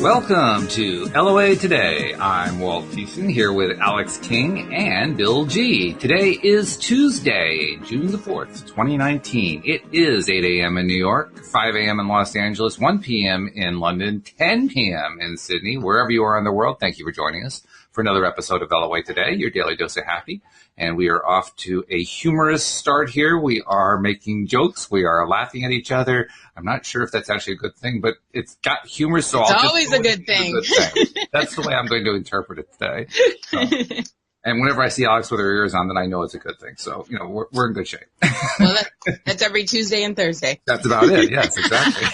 Welcome to LOA Today. I'm Walt Thiessen here with Alex King and Bill G. Today is Tuesday, June the 4th, 2019. It is 8 a.m. in New York, 5 a.m. in Los Angeles, 1 p.m. in London, 10 p.m. in Sydney. Wherever you are in the world, thank you for joining us for another episode of LOA Today, your daily dose of happy. And we are off to a humorous start here. We are making jokes. We are laughing at each other. I'm not sure if that's actually a good thing, but it's got humor, so it's I'll always a good thing. That's the way I'm going to interpret it today. So, and whenever I see Alex with her ears on, then I know it's a good thing. So, we're in good shape. Well, that's every Tuesday and Thursday. That's about it. Yes, exactly.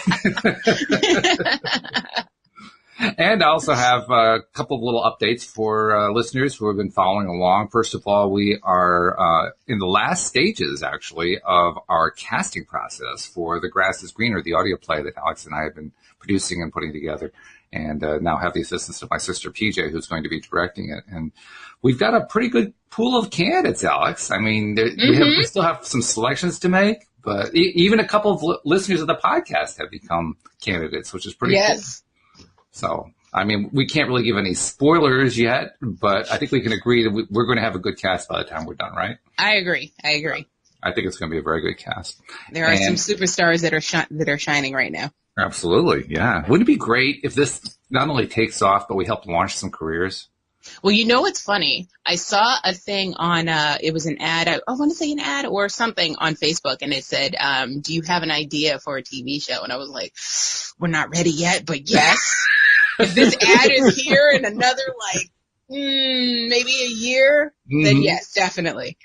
And I also have a couple of little updates for listeners who have been following along. First of all, we are in the last stages, actually, of our casting process for The Grass is Greener, the audio play that Alex and I have been producing and putting together, and now have the assistance of my sister, PJ, who's going to be directing it. And we've got a pretty good pool of candidates, Alex. I mean, we still have some selections to make, but even a couple of listeners of the podcast have become candidates, which is pretty cool. So, I mean, we can't really give any spoilers yet, but I think we can agree that we're going to have a good cast by the time we're done, right? I agree. I think it's going to be a very good cast. There are some superstars that are shining right now. Absolutely, yeah. Wouldn't it be great if this not only takes off, but we help launch some careers? Well, what's funny? I saw a thing on, it was an ad, I want to say an ad or something on Facebook, and it said, do you have an idea for a TV show? And I was like, we're not ready yet, but yes. If this ad is here in another, maybe a year, then yes, definitely.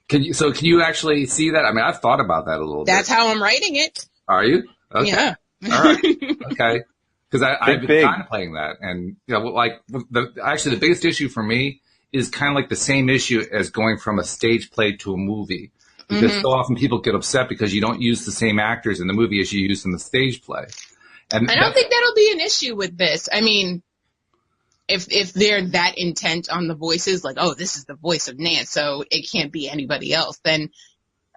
Can you actually see that? I mean, I've thought about that a little bit. That's how I'm writing it. Are you? Okay. Yeah. All right. Okay. Because I've been contemplating that. And, the biggest issue for me is kind of like the same issue as going from a stage play to a movie. Because so often people get upset because you don't use the same actors in the movie as you use in the stage play. And I don't think that'll be an issue with this. I mean, if they're that intent on the voices, like, oh, this is the voice of Nance, so it can't be anybody else, then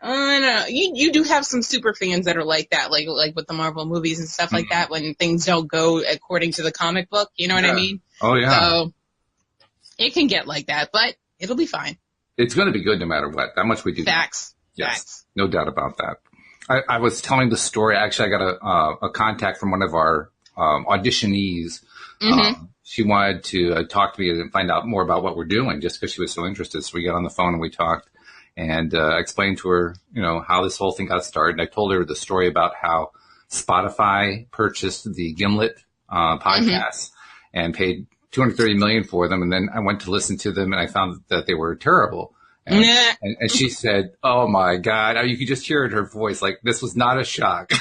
no. You do have some super fans that are like that, like with the Marvel movies and stuff like that, when things don't go according to the comic book, you know what I mean? Oh, yeah. So it can get like that, but it'll be fine. It's going to be good no matter what. That much we do. Facts. Yes. Facts. No doubt about that. I was telling the story. Actually, I got a contact from one of our auditionees. She wanted to talk to me and find out more about what we're doing just because she was so interested. So we got on the phone and we talked and explained to her, how this whole thing got started. And I told her the story about how Spotify purchased the Gimlet podcasts and paid $230 million for them. And then I went to listen to them and I found that they were terrible. And she said, oh, my God. You could just hear it in her voice. Like, this was not a shock.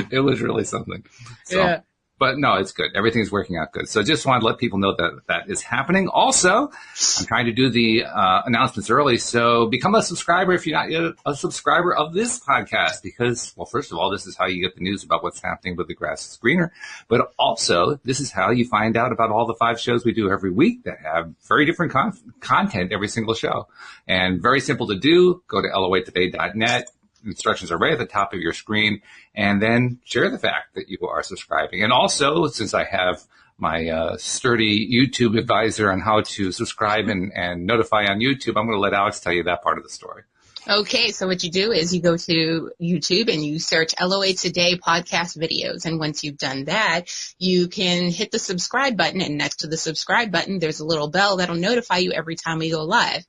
It was really something. So, yeah. But no, it's good. Everything's working out good. So just wanted to let people know that that is happening. Also, I'm trying to do the announcements early. So become a subscriber if you're not yet a subscriber of this podcast because, well, first of all, this is how you get the news about what's happening with The Grass is Greener. But also, this is how you find out about all the 5 shows we do every week that have very different content every single show. And very simple to do. Go to loatoday.net. Instructions are right at the top of your screen, and then share the fact that you are subscribing. And also, since I have my sturdy YouTube advisor on how to subscribe and notify on YouTube, I'm going to let Alex tell you that part of the story. Okay, so what you do is you go to YouTube and you search LOA Today podcast videos. And once you've done that, you can hit the subscribe button. And next to the subscribe button, there's a little bell that'll notify you every time we go live.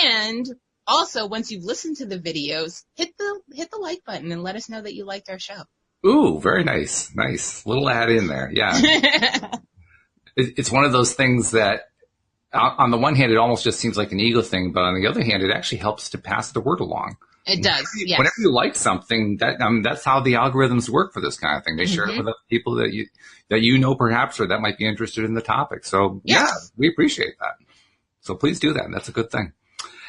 And also, once you've listened to the videos, hit the like button and let us know that you liked our show. Ooh, very nice. Nice. Little ad in there. Yeah. It's one of those things that on the one hand, it almost just seems like an ego thing, but on the other hand, it actually helps to pass the word along. It does, yes. Whenever you like something, that's how the algorithms work for this kind of thing. They share it with other people that you know perhaps or that might be interested in the topic. So, yeah, we appreciate that. So please do that. That's a good thing.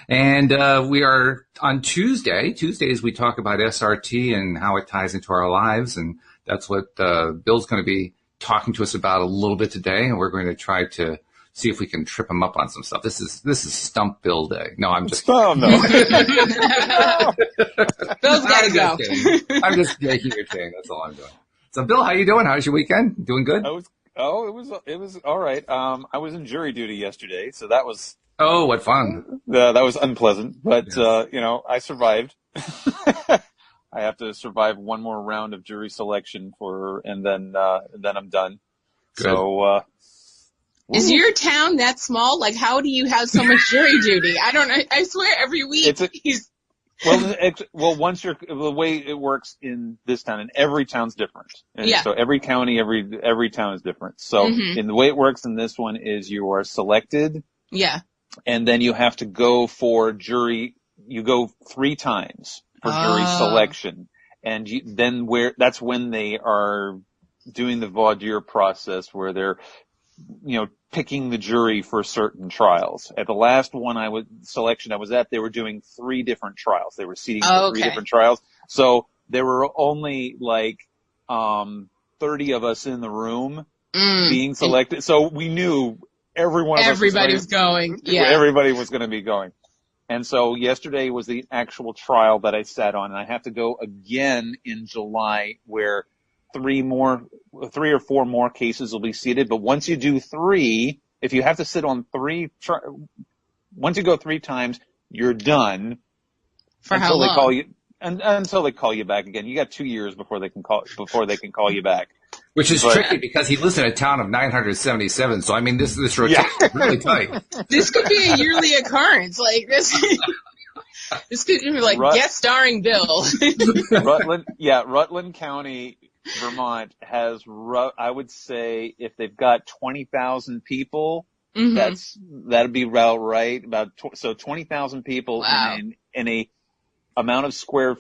And we are on Tuesday. Tuesdays we talk about SRT and how it ties into our lives. And That's what Bill's going to be talking to us about a little bit today, and we're going to try to see if we can trip him up on some stuff. This is Stump Bill Day. No, I'm just no. Bill's got to go. I'm just making your thing. That's all I'm doing. So, Bill, how you doing? How's your weekend? Doing good? It was all right. I was in jury duty yesterday, so that was. Oh, what fun! That was unpleasant, but Yes. I survived. I have to survive one more round of jury selection and then I'm done. Good. So. Is your town that small? Like, how do you have so much jury duty? I don't know. I swear every week once the way it works in this town, and every town's different. And Yeah. So every county, every town is different. So in the way it works in this one is you are selected. Yeah. And then you have to go for jury. You go 3 times for jury selection. And that's when they are doing the voir dire process where they're, picking the jury for certain trials. At the last selection I was at, they were doing 3 different trials. They were seating for 3 different trials. So there were only 30 of us in the room being selected. So we knew everybody was going. Yeah. Everybody was going to be going. And so yesterday was the actual trial that I sat on, and I have to go again in July where 3 or 4 more cases will be seated. But once you do 3, if you have to sit on 3, once you go 3 times, you're done. For how long? They call you, until they call you back again. You got 2 years before they can call you back. Which is tricky because he lives in a town of 977. So I mean, this rotation is really tight. This could be a yearly occurrence. Like this. This could be like guest starring Bill. Rutland County, Vermont has, I would say, if they've got 20,000 people, that'd be about right. So 20,000 people in a amount of square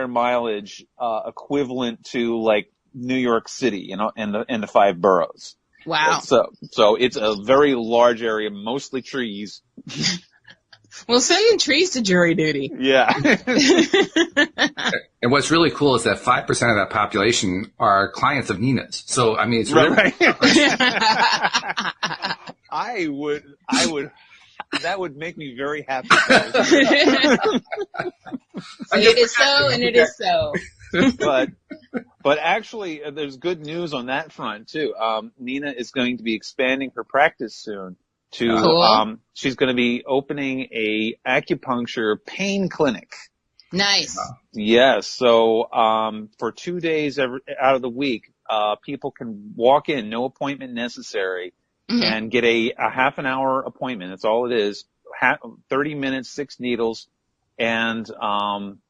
mileage, equivalent to like New York City, and the 5 boroughs. Wow. So it's a very large area, mostly trees. Well, sending trees to jury duty. Yeah. And what's really cool is that 5% of that population are clients of Nina's. So, I mean, it's really... Right. I would, that would make me very happy. It is so, and it is so. But actually, there's good news on that front, too. Nina is going to be expanding her practice soon. She's going to be opening a acupuncture pain clinic. Nice. Yes. So, for 2 days out of the week, people can walk in, no appointment necessary, and get a half an hour appointment. That's all it is. 30 minutes, 6 needles, and,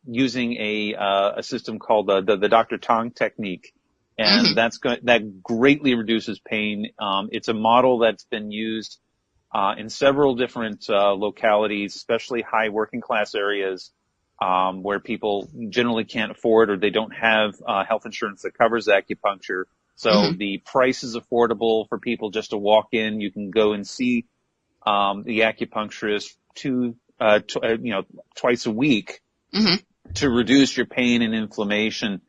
using a system called the Dr. Tong technique. And that greatly reduces pain. It's a model that's been used in several different localities, especially high working class areas, where people generally can't afford or they don't have health insurance that covers acupuncture. So the price is affordable for people just to walk in. You can go and see the acupuncturist twice a week to reduce your pain and inflammation.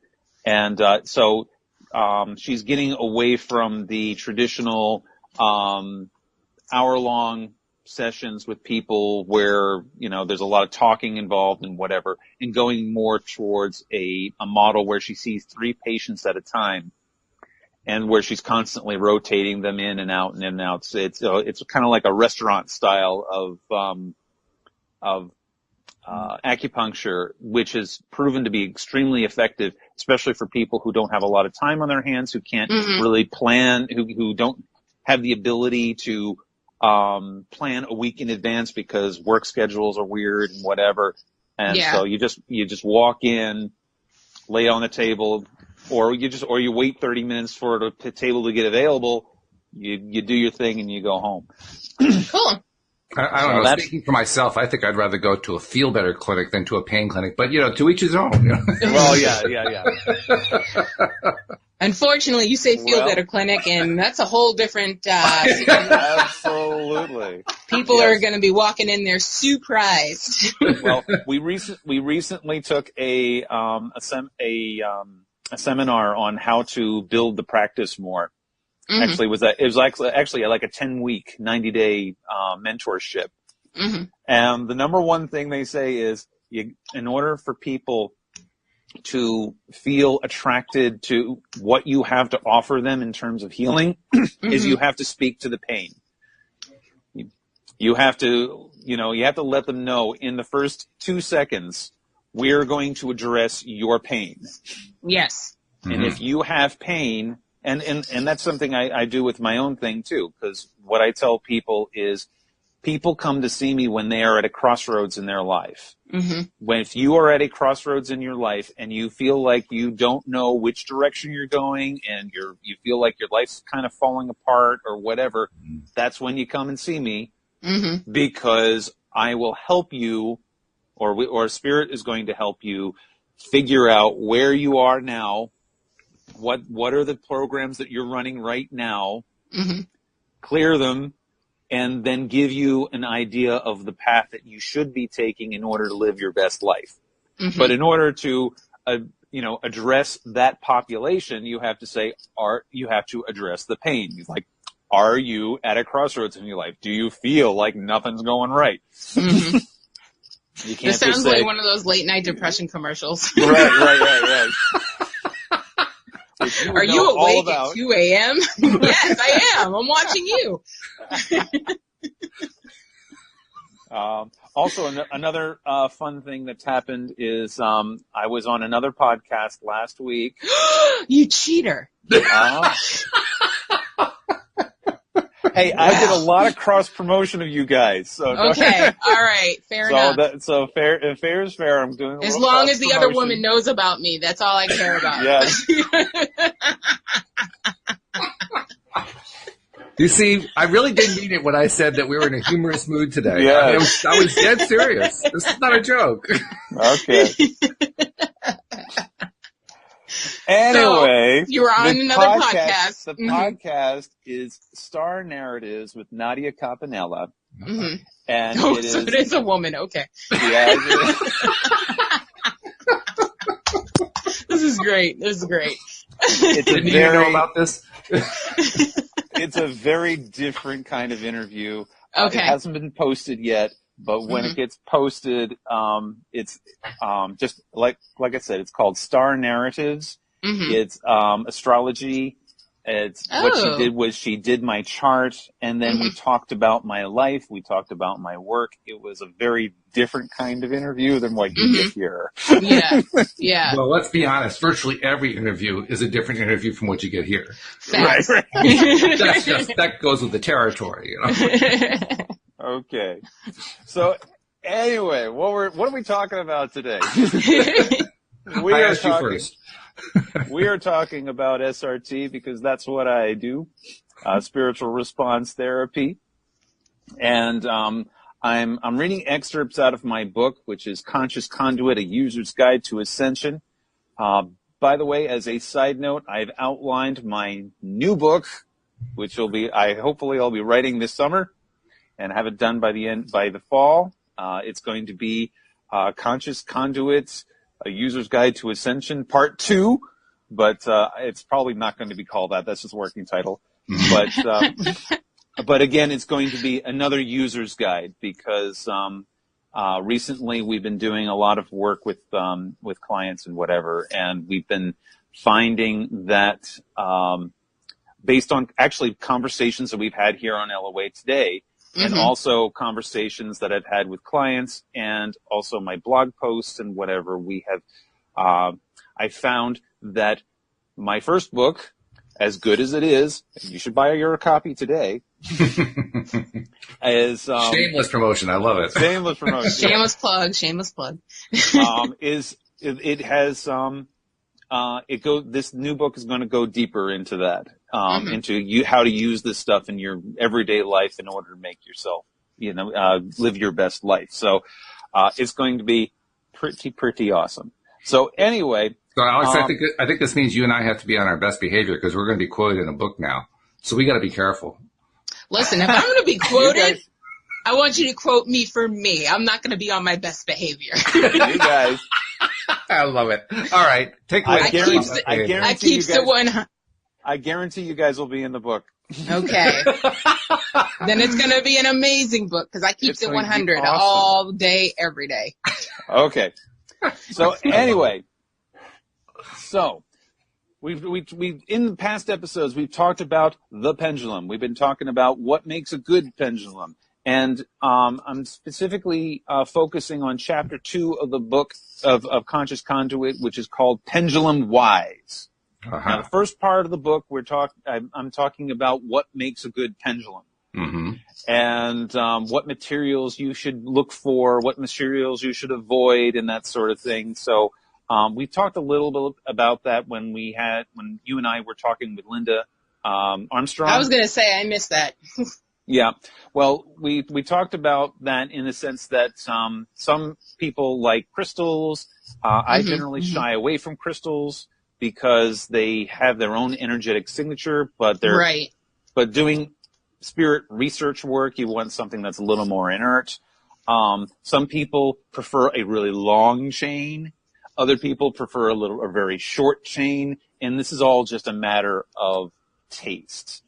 And so she's getting away from the traditional hour-long sessions with people where, there's a lot of talking involved and whatever, and going more towards a model where she sees 3 patients at a time and where she's constantly rotating them in and out and in and out. So it's kind of like a restaurant style of acupuncture, which has proven to be extremely effective, especially for people who don't have a lot of time on their hands, who can't really plan, who don't have the ability to plan a week in advance because work schedules are weird and whatever. And so you just walk in, lay on the table, or you wait 30 minutes for the table to get available. You do your thing and you go home. Cool. I don't know. Speaking for myself, I think I'd rather go to a feel better clinic than to a pain clinic. But to each his own. Well, yeah. Unfortunately, you say feel better clinic, and that's a whole different. Absolutely. People are going to be walking in there surprised. Well, we recently took a seminar on how to build the practice more. Mm-hmm. It was actually like a 10-week, 90-day mentorship. Mm-hmm. And the number one thing they say is, in order for people to feel attracted to what you have to offer them in terms of healing, Mm-hmm. is you have to speak to the pain. You have to let them know in the first 2 seconds, we're going to address your pain. Yes. And Mm-hmm. if you have pain, and that's something I do with my own thing too, because what I tell people is, people come to see me when they are at a crossroads in their life. Mm-hmm. If you are at a crossroads in your life and you feel like you don't know which direction you're going and you feel like your life's kind of falling apart or whatever, that's when you come and see me, Mm-hmm. because I will help you, or Spirit is going to help you figure out where you are now, what are the programs that you're running right now, Mm-hmm. clear them, and then give you an idea of the path that you should be taking in order to live your best life. Mm-hmm. But in order to, address that population, you have to say, you have to address the pain. Like, are you at a crossroads in your life? Do you feel like nothing's going right? Mm-hmm. You can't This sounds just say, like one of those late night depression commercials. Right. Are you awake at 2 a.m.? Yes, I am. I'm watching you. Also, another fun thing that's happened is I was on another podcast last week. You cheater. Hey, I did a lot of cross promotion of you guys. So okay, all right, fair enough. So fair is fair. I'm doing as long as the other woman knows about me. That's all I care about. Yes. You see, I really didn't mean it when I said that we were in a humorous mood today. Yes. I was dead serious. This is not a joke. Okay. Anyway, so you were on another podcast. The podcast is Star Narratives with Nadia Campanella. Mm-hmm. And so it is a woman. Okay. Yeah. This is great. Didn't you know about this? It's a very different kind of interview. Okay. It hasn't been posted yet, but when it gets posted, it's just like I said, it's called Star Narratives. Mm-hmm. It's astrology. What she did was she did my chart, and then we talked about my life. We talked about my work. It was a very different kind of interview than what you get here. Yeah. Well, let's be honest. Virtually every interview is a different interview from what you get here. Facts. Right. That goes with the territory, you know. Okay. So anyway, what are we talking about today? I asked you first. We are talking about SRT because that's what I do, spiritual response therapy. And I'm reading excerpts out of my book, which is Conscious Conduit, A User's Guide to Ascension. By the way, as a side note, I've outlined my new book, which hopefully I'll be writing this summer and have it done by the fall. It's going to be Conscious Conduit, A User's Guide to Ascension, Part 2, but it's probably not going to be called that. That's just a working title. But again, it's going to be another user's guide because recently we've been doing a lot of work with clients and whatever, and we've been finding that based on actually conversations that we've had here on LOA today, and also conversations that I've had with clients and also my blog posts and whatever, we have, I found that my first book, as good as it is, you should buy your copy today, is, shameless promotion. I love it. Shameless promotion. Shameless plug. This new book is going to go deeper into that, into how to use this stuff in your everyday life in order to make yourself, live your best life. So, it's going to be pretty awesome. So anyway. So Alex, I think this means you and I have to be on our best behavior because we're going to be quoted in a book now. So we got to be careful. Listen, if I'm going to be quoted, I want you to quote me for me. I'm not going to be on my best behavior. You guys, I love it. All right. Take away. I guarantee you guys, I guarantee you guys will be in the book. Okay. Then it's going to be an amazing book because I keep the 100 awesome. All day, every day. Okay. So anyway, we've in the past episodes, we've talked about the pendulum. We've been talking about what makes a good pendulum. And I'm specifically focusing on chapter 2 of the book of Conscious Conduit, which is called Pendulum Wise. Uh-huh. Now, the first part of the book, I'm talking about what makes a good pendulum. Mm-hmm. And what materials you should look for, what materials you should avoid, and that sort of thing. So we talked a little bit about that when you and I were talking with Linda Armstrong. I was going to say I missed that. Yeah. Well, we talked about that in the sense that some people like crystals. I generally shy away from crystals because they have their own energetic signature, but but doing spirit research work, you want something that's a little more inert. Some people prefer a really long chain. Other people prefer a very short chain, and this is all just a matter of taste.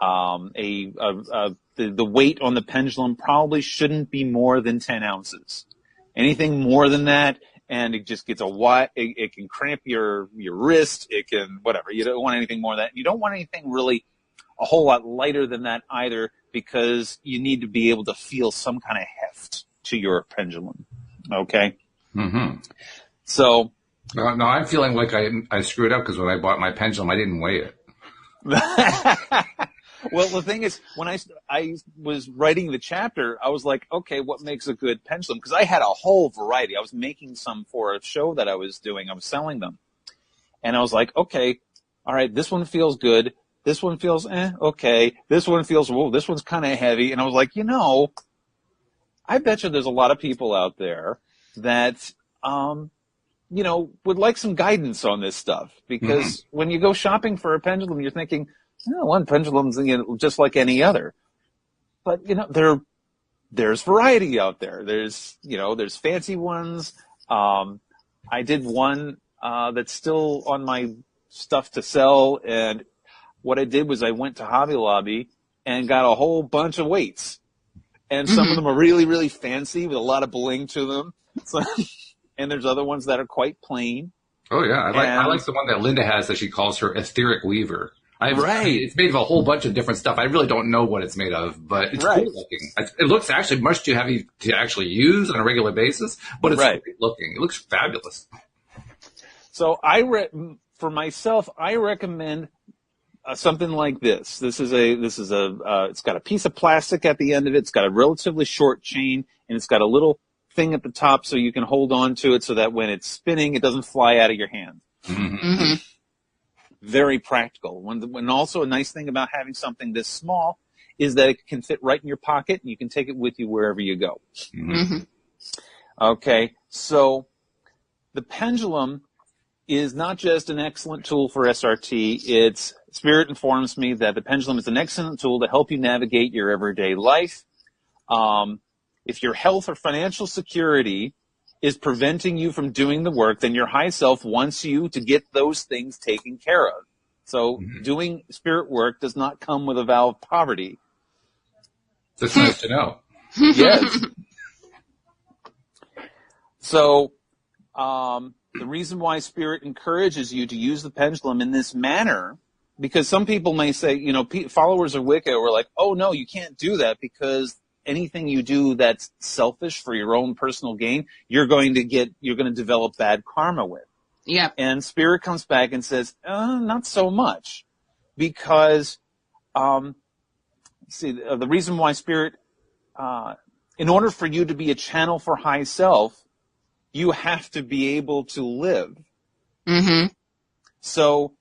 The weight on the pendulum probably shouldn't be more than 10 ounces. Anything more than that, and it just gets it can cramp your wrist. It can, whatever. You don't want anything more than that. You don't want anything really a whole lot lighter than that either, because you need to be able to feel some kind of heft to your pendulum. Okay? Mm-hmm. So. No, I'm feeling like I screwed up because when I bought my pendulum, I didn't weigh it. Well, the thing is, when I was writing the chapter, I was like, okay, what makes a good pendulum? Because I had a whole variety. I was making some for a show that I was doing. I was selling them. And I was like, okay, all right, this one feels good. This one feels, okay. This one feels, whoa, this one's kind of heavy. And I was like, I bet you there's a lot of people out there that, would like some guidance on this stuff. Because when you go shopping for a pendulum, you're thinking, one pendulum's just like any other. But, there's variety out there. There's fancy ones. I did one that's still on my stuff to sell, and what I did was I went to Hobby Lobby and got a whole bunch of weights. And some of them are really, really fancy with a lot of bling to them. So, and there's other ones that are quite plain. Oh, yeah. I like the one that Linda has that she calls her etheric weaver. It's made of a whole bunch of different stuff. I really don't know what it's made of, but it's cool looking. It looks actually much too heavy to actually use on a regular basis, but it's great looking. It looks fabulous. So for myself, I recommend something like this. It's got a piece of plastic at the end of it. It's got a relatively short chain, and it's got a little thing at the top so you can hold on to it so that when it's spinning, it doesn't fly out of your hand. Mm-hmm. Mm-hmm. Very practical. When also a nice thing about having something this small is that it can fit right in your pocket, and you can take it with you wherever you go. Mm-hmm. Okay, so the pendulum is not just an excellent tool for SRT. Spirit informs me that the pendulum is an excellent tool to help you navigate your everyday life. If your health or financial security is preventing you from doing the work, then your high self wants you to get those things taken care of. So doing spirit work does not come with a vow of poverty. That's nice to know. Yes. So the reason why spirit encourages you to use the pendulum in this manner, because some people may say, followers of Wicca were like, oh, no, you can't do that because anything you do that's selfish for your own personal gain, you're going to develop bad karma with. Yeah. And spirit comes back and says, not so much, because the reason why spirit, in order for you to be a channel for high self, you have to be able to live. Mm-hmm. So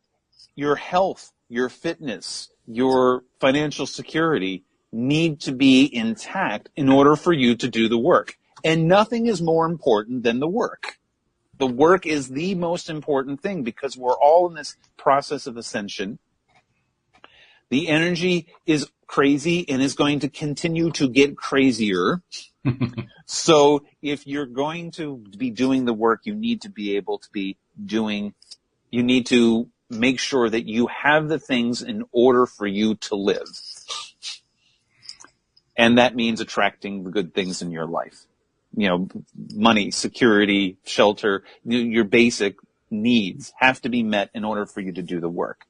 your health, your fitness, your financial security need to be intact in order for you to do the work. And nothing is more important than the work. The work is the most important thing because we're all in this process of ascension. The energy is crazy and is going to continue to get crazier. So if you're going to be doing the work, you need to be able to be doing, you need to make sure that you have the things in order for you to live. And that means attracting the good things in your life. You know, money, security, shelter, your basic needs have to be met in order for you to do the work.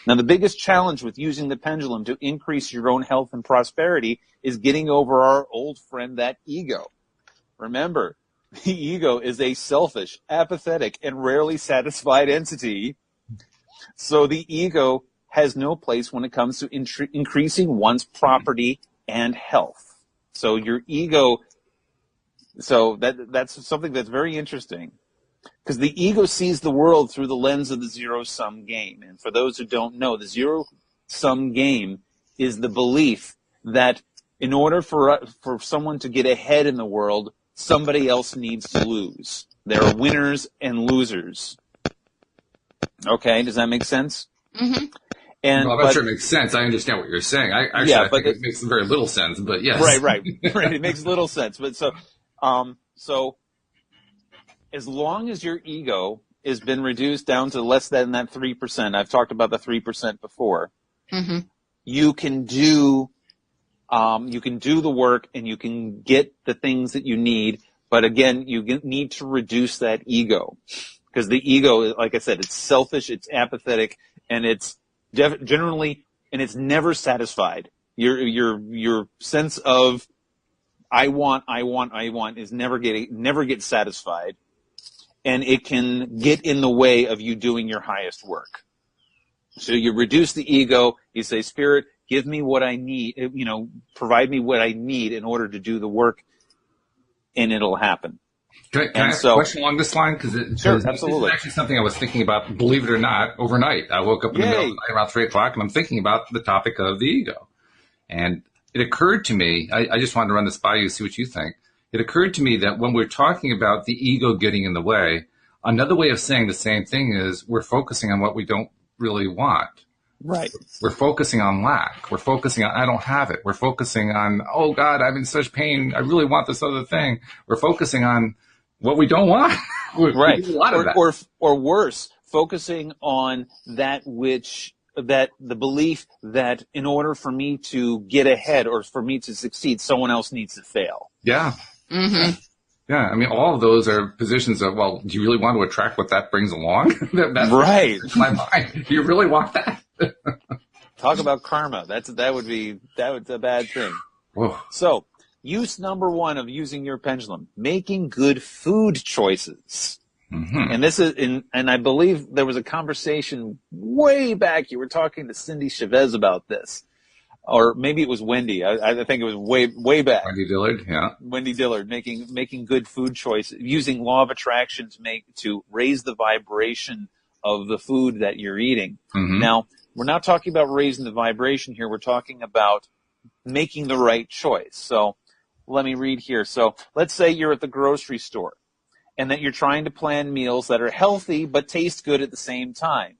Now, the biggest challenge with using the pendulum to increase your own health and prosperity is getting over our old friend, that ego. Remember, the ego is a selfish, apathetic, and rarely satisfied entity. So the ego has no place when it comes to increasing one's property and health. So your ego, so that's something that's very interesting. Because the ego sees the world through the lens of the zero-sum game. And for those who don't know, the zero-sum game is the belief that in order for someone to get ahead in the world, somebody else needs to lose. There are winners and losers. Okay, does that make sense? Mm-hmm. And, well, I'm not sure it makes sense. I understand what you're saying. I think it makes very little sense, but yes. Right. It makes little sense. But so as long as your ego has been reduced down to less than that 3%, I've talked about the 3% before, mm-hmm. you can do the work and you can get the things that you need. But again, you need to reduce that ego, because the ego, like I said, it's selfish, it's apathetic, and it's generally, and it's never satisfied. Your sense of I want is never gets satisfied. And it can get in the way of you doing your highest work. So you reduce the ego. You say, Spirit, give me what I need, provide me what I need in order to do the work, and it'll happen. Can I ask a question along this line? Sure, absolutely. This is actually something I was thinking about, believe it or not, overnight. I woke up in the middle of the night around 3 o'clock, and I'm thinking about the topic of the ego. And it occurred to me, I just wanted to run this by you, see what you think. It occurred to me that when we're talking about the ego getting in the way, another way of saying the same thing is we're focusing on what we don't really want. Right. We're focusing on lack. We're focusing on, I don't have it. We're focusing on, oh God, I'm in such pain. I really want this other thing. We're focusing on what we don't want. Right. We do a lot of that. Or worse, focusing on that the belief that in order for me to get ahead or for me to succeed, someone else needs to fail. Yeah. Mm-hmm. Yeah, I mean, all of those are positions of, well, do you really want to attract what that brings along? That's right. My mind. Do you really want that? Talk about karma. That would be a bad thing. Whoa. So, use number 1 of using your pendulum, making good food choices. Mm-hmm. And this is, and I believe there was a conversation way back. You were talking to Cindy Chavez about this. Or maybe it was Wendy. I think it was way back. Wendy Dillard, yeah. Wendy Dillard, making good food choices, using law of attraction to raise the vibration of the food that you're eating. Mm-hmm. Now, we're not talking about raising the vibration here. We're talking about making the right choice. So let me read here. So let's say you're at the grocery store and that you're trying to plan meals that are healthy but taste good at the same time.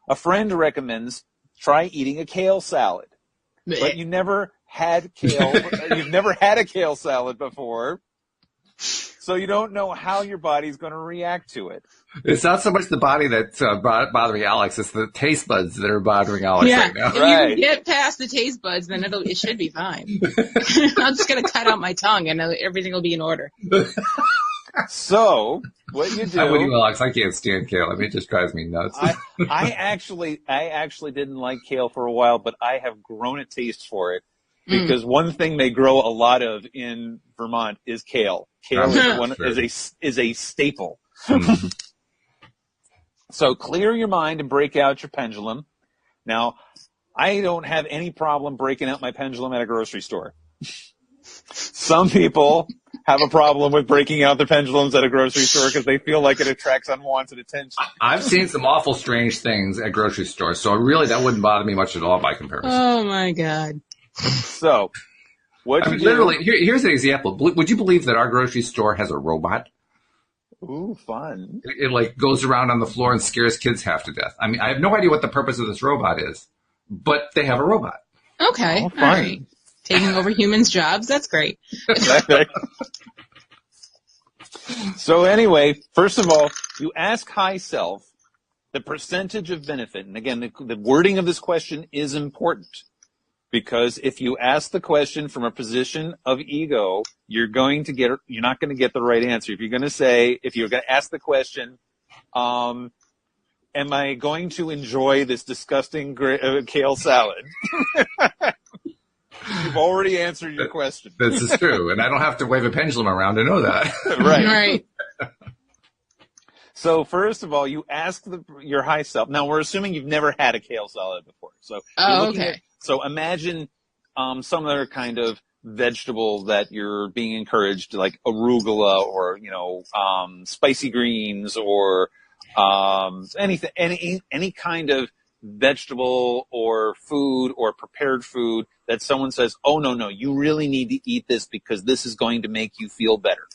A friend recommends try eating a kale salad. But you never had kale. You've never had a kale salad before, so you don't know how your body's going to react to it. It's not so much the body that's bothering Alex; it's the taste buds that are bothering Alex right now. If you can get past the taste buds, then it should be fine. I'm just going to cut out my tongue, and everything will be in order. So what you do? I'm with you, Alex. I can't stand kale. I mean, it just drives me nuts. I actually didn't like kale for a while, but I have grown a taste for it because one thing they grow a lot of in Vermont is kale. Kale is a staple. Mm-hmm. So clear your mind and break out your pendulum. Now, I don't have any problem breaking out my pendulum at a grocery store. Some people have a problem with breaking out their pendulums at a grocery store because they feel like it attracts unwanted attention. I've seen some awful strange things at grocery stores, so really that wouldn't bother me much at all by comparison. Oh, my God. So, here's an example. Would you believe that our grocery store has a robot? Ooh, fun. It goes around on the floor and scares kids half to death. I mean, I have no idea what the purpose of this robot is, but they have a robot. Okay. Oh, fun. All right. Taking over humans' jobs. That's great. So anyway, first of all, you ask high self the percentage of benefit. And again, the wording of this question is important, because if you ask the question from a position of ego, you're not going to get the right answer. If you're going to ask the question, am I going to enjoy this disgusting kale salad? You've already answered your question. This is true, and I don't have to wave a pendulum around to know that. Right. So first of all, you ask your high self. Now we're assuming you've never had a kale salad before. So okay. So imagine some other kind of vegetable that you're being encouraged, like arugula or spicy greens or anything, any kind of vegetable or food or prepared food that someone says, oh, no, you really need to eat this because this is going to make you feel better.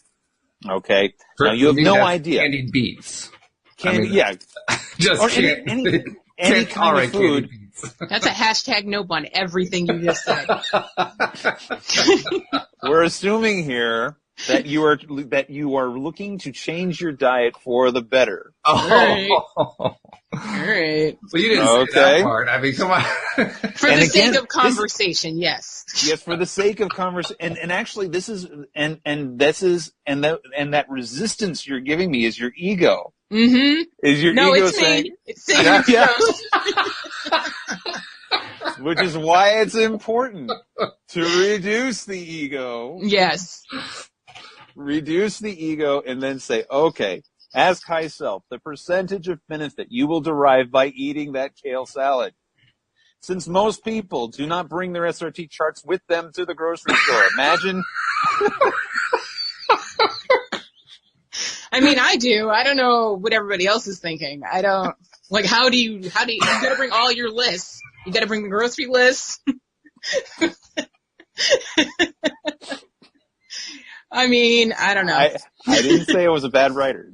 Okay? Now, you have no idea. Candied beets. Yeah. Just or any kind of food. That's a hashtag nope on everything you just said. We're assuming here that you are looking to change your diet for the better. All right. Well, you didn't say that part. I mean, come on. For the sake of conversation, yes. Yes, for the sake of conversation, and actually, that resistance you're giving me is your ego. Mm-hmm. Is your ego it's saying? Me. It's saying Which is why it's important to reduce the ego. Yes. Reduce the ego and then say, okay, ask high self the percentage of benefit you will derive by eating that kale salad. Since most people do not bring their SRT charts with them to the grocery store, imagine. I mean, I do. I don't know what everybody else is thinking. I don't, like, how do you gotta bring all your lists. You gotta bring the grocery list. I mean, I don't know. I didn't say I was a bad writer.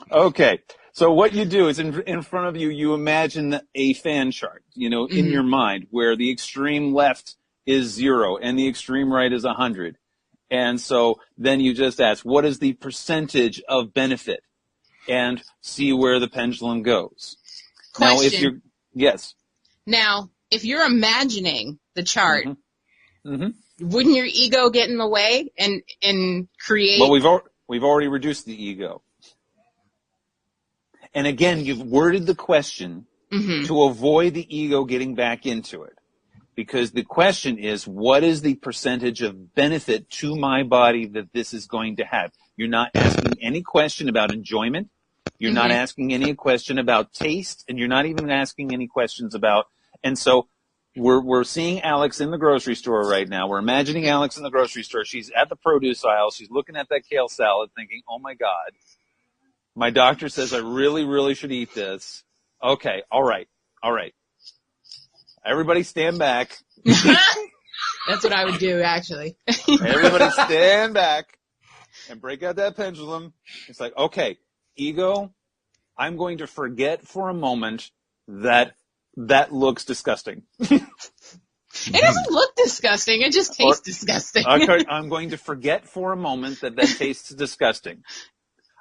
Okay. So what you do is in front of you, you imagine a fan chart, in your mind, where the extreme left is 0 and the extreme right is 100. And so then you just ask, what is the percentage of benefit? And see where the pendulum goes. Question. Yes. Now, if you're imagining the chart, wouldn't your ego get in the way and create? Well, we've already reduced the ego. And again, you've worded the question to avoid the ego getting back into it. Because the question is, what is the percentage of benefit to my body that this is going to have? You're not asking any question about enjoyment. You're not asking any question about taste. And you're not even asking any questions about, and so we're seeing Alex in the grocery store right now. We're imagining Alex in the grocery store. She's at the produce aisle. She's looking at that kale salad thinking, oh my God, my doctor says I really, really should eat this. Okay. All right. Everybody stand back. That's what I would do, actually. Everybody stand back and break out that pendulum. It's like, okay, ego, I'm going to forget for a moment that looks disgusting. It doesn't look disgusting. It just tastes disgusting. I'm going to forget for a moment that tastes disgusting.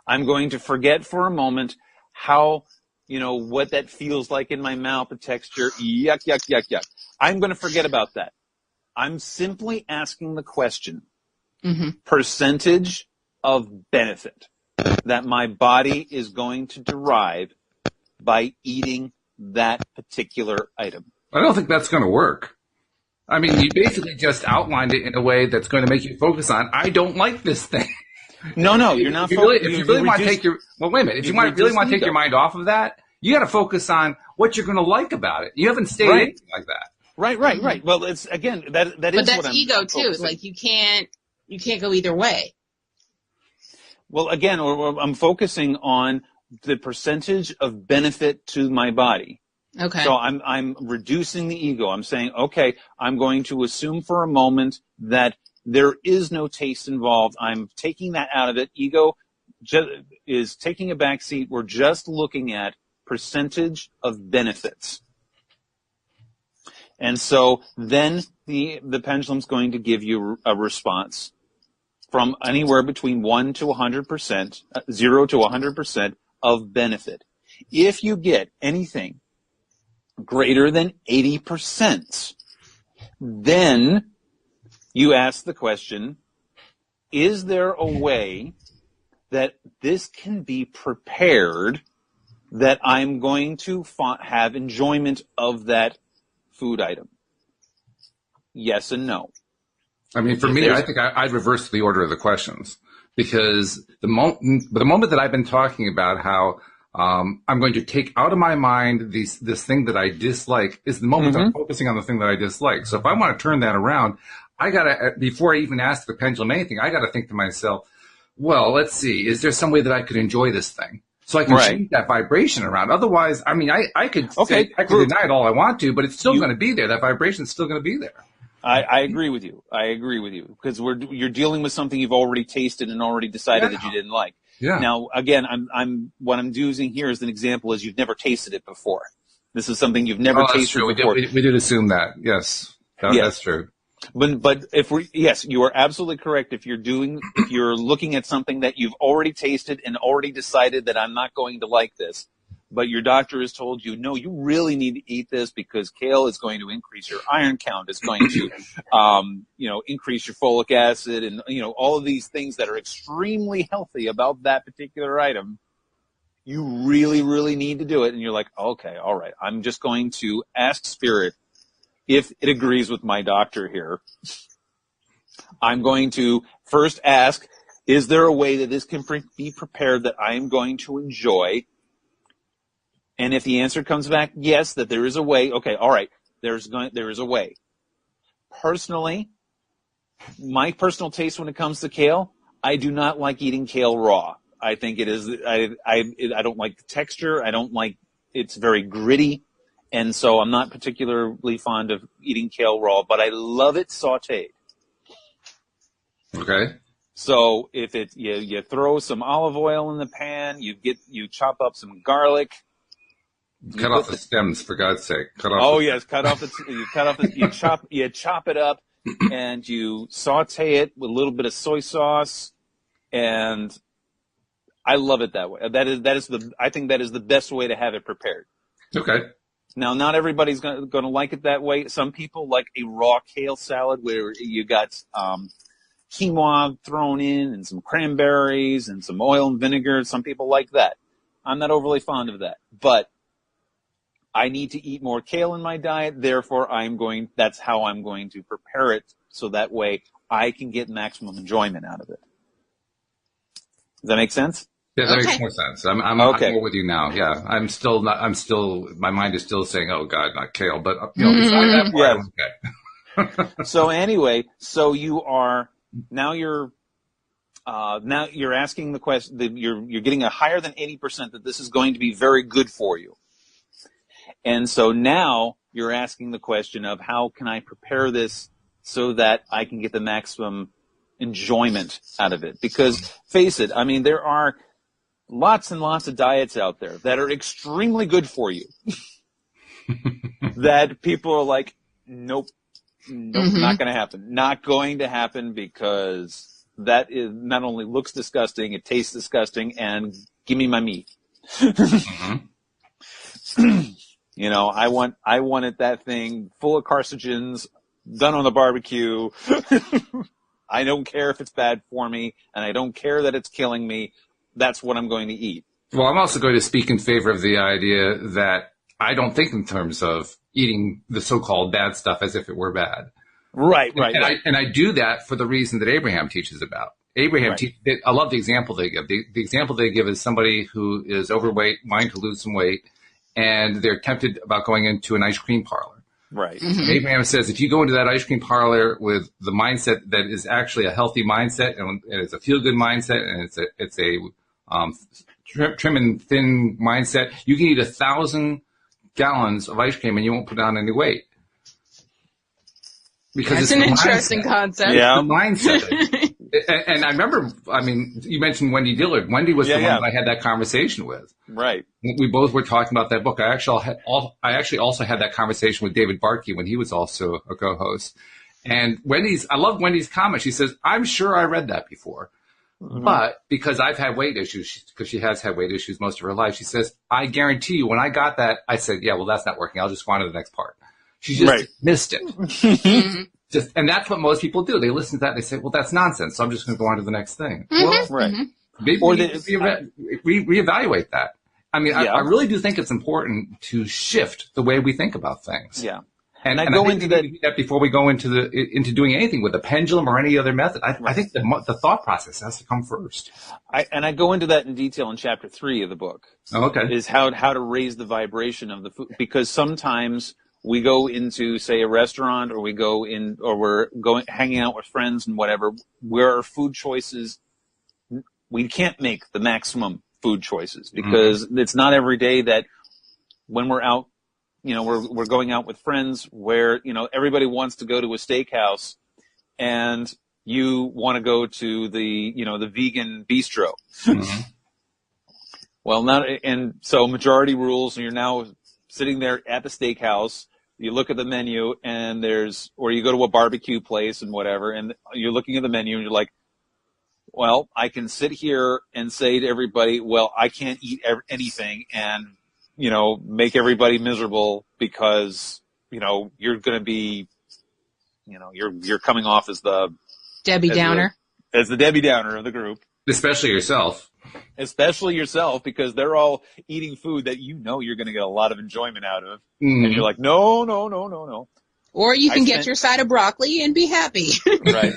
I'm going to forget for a moment how, what that feels like in my mouth, the texture. Yuck, yuck, yuck, yuck. I'm going to forget about that. I'm simply asking the question, percentage of benefit that my body is going to derive by eating that particular item. I don't think that's going to work. I mean, you basically just outlined it in a way that's going to make you focus on, I don't like this thing. No, you're not. If you really want to take your mind off of that, you got to focus on what you're going to like about it. You haven't stated anything like that. Right. Well, it's again that is. But that's ego too. Like you can't go either way. Well, again, I'm focusing on the percentage of benefit to my body. Okay. So I'm reducing the ego. I'm saying, okay, I'm going to assume for a moment that there is no taste involved. I'm taking that out of it. Ego is taking a back seat. We're just looking at percentage of benefits. And so then the pendulum's going to give you a response from anywhere between 1 to 100%, 0 to 100% of benefit. If you get anything greater than 80%, then you ask the question, is there a way that this can be prepared that I'm going to have enjoyment of that food item? Yes and no. I mean, for me, I think I'd reverse the order of the questions, because the moment that I've been talking about how I'm going to take out of my mind this thing that I dislike is the moment I'm focusing on the thing that I dislike. So if I want to turn that around, I gotta, before I even ask the pendulum anything, I gotta think to myself, well, let's see, is there some way that I could enjoy this thing? So I can change that vibration around. Otherwise, I mean, I could say, I could deny it all I want to, but it's still going to be there. That vibration's still going to be there. I agree with you. I agree with you, because you're dealing with something you've already tasted and already decided that you didn't like. Yeah. Now, again, what I'm using here as an example is you've never tasted it before. This is something you've never tasted before. We did assume that. Yes. That's true. But yes, you are absolutely correct. If you're looking at something that you've already tasted and already decided that I'm not going to like this, but your doctor has told you, no, you really need to eat this because kale is going to increase your iron count, is going to, increase your folic acid, and, all of these things that are extremely healthy about that particular item. You really, really need to do it. And you're like, okay, all right, I'm just going to ask Spirit if it agrees with my doctor here. I'm going to first ask, is there a way that this can be prepared that I am going to enjoy? And if the answer comes back, yes, that there is a way, okay, all right, there is a way. Personally, my personal taste when it comes to kale, I do not like eating kale raw. I think it is, I don't like the texture. I don't like, it's very gritty. And so I'm not particularly fond of eating kale raw, but I love it sauteed. Okay. So if you throw some olive oil in the pan, you chop up some garlic. Cut off the stems, for God's sake. You chop it up, and you saute it with a little bit of soy sauce, and I love it that way. I think that is the best way to have it prepared. Okay. Now, not everybody's going to like it that way. Some people like a raw kale salad where you got quinoa thrown in and some cranberries and some oil and vinegar. Some people like that. I'm not overly fond of that, but I need to eat more kale in my diet. Therefore, that's how I'm going to prepare it, so that way I can get maximum enjoyment out of it. Does that make sense? Yeah, that makes more sense. I'm more with you now. Yeah, my mind is still saying, oh God, not kale, but beside that part, okay. So anyway, you're asking the question, you're getting a higher than 80% that this is going to be very good for you. And so now you're asking the question of, how can I prepare this so that I can get the maximum enjoyment out of it? Because face it, I mean, there are lots and lots of diets out there that are extremely good for you that people are like, nope, not going to happen. Not going to happen, because that is not only looks disgusting, it tastes disgusting, and give me my meat. I wanted that thing full of carcinogens, done on the barbecue. I don't care if it's bad for me, and I don't care that it's killing me. That's what I'm going to eat. Well, I'm also going to speak in favor of the idea that I don't think in terms of eating the so-called bad stuff as if it were bad. Right. And I do that for the reason that Abraham teaches about. I love the example they give. The example they give is somebody who is overweight, wanting to lose some weight, and they're tempted about going into an ice cream parlor. Right. Mm-hmm. Abraham says, if you go into that ice cream parlor with the mindset that is actually a healthy mindset, and it's a feel-good mindset, and it's a trim and thin mindset, you can eat 1,000 gallons of ice cream and you won't put on any weight. Because that's an interesting concept. Yeah, mindset. And I remember, I mean, you mentioned Wendy Dillard. Wendy was the one that I had that conversation with. Right. We both were talking about that book. I actually also had that conversation with David Barkey when he was also a co-host. And I love Wendy's comment. She says, I'm sure I read that before. Mm-hmm. But because I've had weight issues, because she has had weight issues most of her life, she says, I guarantee you, when I got that, I said, yeah, well, that's not working. I'll just go on to the next part. She just missed it. And that's what most people do. They listen to that and they say, well, that's nonsense. So I'm just going to go on to the next thing. Mm-hmm. Well, maybe reevaluate that. I mean, I really do think it's important to shift the way we think about things. Yeah. And I go into that before we go into doing anything with the pendulum or any other method. I think the thought process has to come first. I go into that in detail in chapter 3 of the book. Oh, okay. Is how to raise the vibration of the food, because sometimes we go into, say, a restaurant, or we're hanging out with friends and whatever, where our food choices, we can't make the maximum food choices, because it's not every day that when we're out, we're going out with friends where, everybody wants to go to a steakhouse and you want to go to the vegan bistro. Mm-hmm. Well, so majority rules, and you're now sitting there at the steakhouse, you look at the menu or you go to a barbecue place and whatever, and you're looking at the menu and you're like, well, I can sit here and say to everybody, well, I can't eat anything, and, make everybody miserable because, you're going to be, you're coming off as the Debbie Downer. As the Debbie Downer of the group. Especially yourself, because they're all eating food that you're going to get a lot of enjoyment out of. Mm-hmm. And you're like, no. Or you can get your side of broccoli and be happy. Right.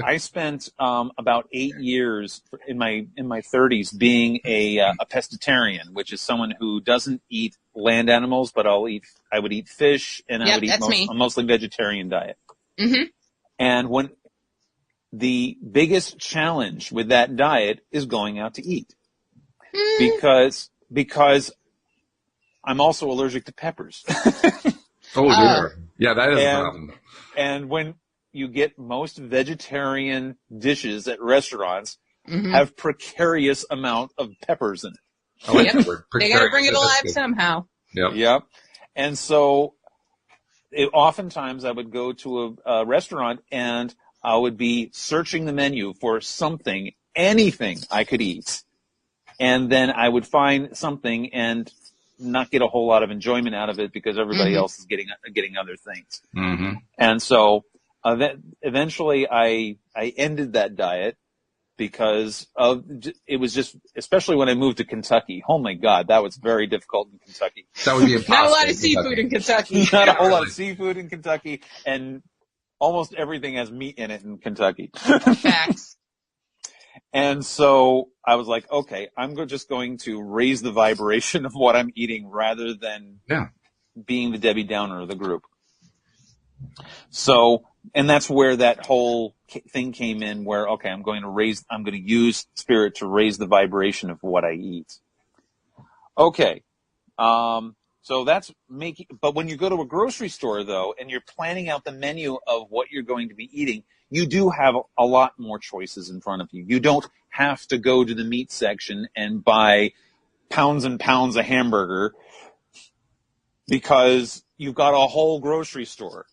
I spent about 8 years in my 30s being a pescatarian, which is someone who doesn't eat land animals, but I would eat fish, and I would eat a mostly vegetarian diet. Mm-hmm. And when the biggest challenge with that diet is going out to eat, because I'm also allergic to peppers. Oh, dear. Yeah, that is a problem. And when you get most vegetarian dishes at restaurants have precarious amount of peppers in it. I like that word. They got to bring it alive somehow. Yep. And so oftentimes I would go to a restaurant and I would be searching the menu for anything I could eat. And then I would find something and not get a whole lot of enjoyment out of it because everybody else is getting other things. Mm-hmm. And so eventually I ended that diet because it was just, especially when I moved to Kentucky. Oh my God, that was very difficult in Kentucky. That would be impossible. Not a lot of seafood in Kentucky. Not a whole lot of seafood in Kentucky, and almost everything has meat in it in Kentucky. Facts. And so I was like, okay, I'm just going to raise the vibration of what I'm eating rather than being the Debbie Downer of the group. So, and that's where that whole thing came in where, okay, I'm going to use spirit to raise the vibration of what I eat. Okay. So that's but when you go to a grocery store though, and you're planning out the menu of what you're going to be eating, you do have a lot more choices in front of you. You don't have to go to the meat section and buy pounds and pounds of hamburger because you've got a whole grocery store.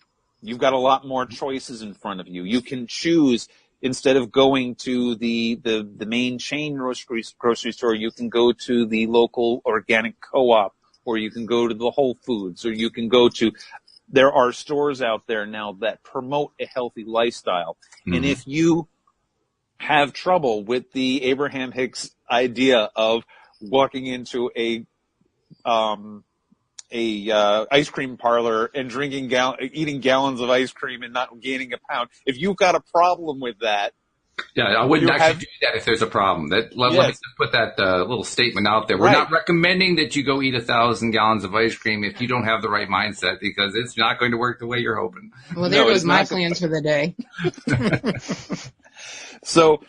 You've got a lot more choices in front of you. You can choose, instead of going to the main chain grocery store, you can go to the local organic co-op, or you can go to the Whole Foods, or you can go to, there are stores out there now that promote a healthy lifestyle. Mm-hmm. And if you have trouble with the Abraham Hicks idea of walking into a ice cream parlor and eating gallons of ice cream and not gaining a pound, if you've got a problem with that, yeah, I wouldn't actually do that if there's a problem. Let me just put that little statement out there. We're not recommending that you go eat 1,000 gallons of ice cream if you don't have the right mindset, because it's not going to work the way you're hoping. Well, there goes my plans for the day. So